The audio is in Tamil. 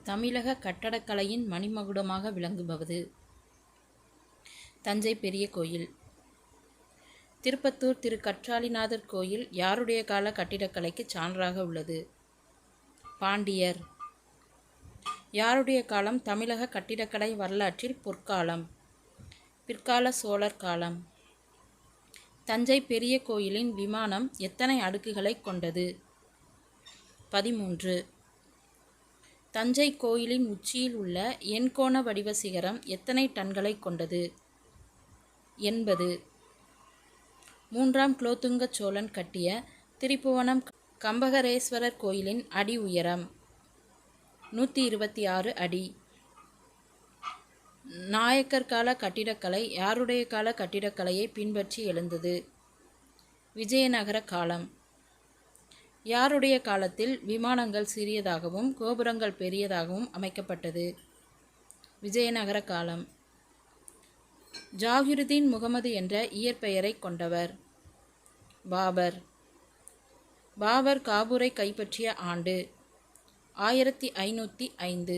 தமிழக கட்டடக்கலையின் மணிமகுடமாக விளங்குவது தஞ்சை பெரிய கோயில். திருப்பத்தூர் திரு கற்றாழிநாதர் கோயில் யாருடைய கால கட்டிடக்கலைக்கு சான்றாக உள்ளது? பாண்டியர். யாருடைய காலம் தமிழக கட்டிடக்கலை வரலாற்றில் பொற்காலம்? பிற்கால சோழர் காலம். தஞ்சை பெரிய கோயிலின் விமானம் எத்தனை அடுக்குகளை கொண்டது? 13. தஞ்சை கோயிலின் உச்சியில் உள்ள எண்கோண வடிவ சிகரம் எத்தனை டன்களை கொண்டது? 80. 3ஆம் குலோத்துங்க சோழன் கட்டிய திரிபுவனம் கம்பகரேஸ்வரர் கோயிலின் அடி உயரம் 126 அடி. நாயக்கர் கால கட்டிடக்கலை யாருடைய கால கட்டிடக்கலையை பின்பற்றி எழுந்தது? விஜயநகர காலம். யாருடைய காலத்தில் விமானங்கள் சிறியதாகவும் கோபுரங்கள் பெரியதாகவும் அமைக்கப்பட்டது? விஜயநகர காலம். ஜாகிருதீன் முகமது என்ற இயற்பெயரை கொண்டவர்? பாபர். பாபர் காபூரை கைப்பற்றிய ஆண்டு 1505.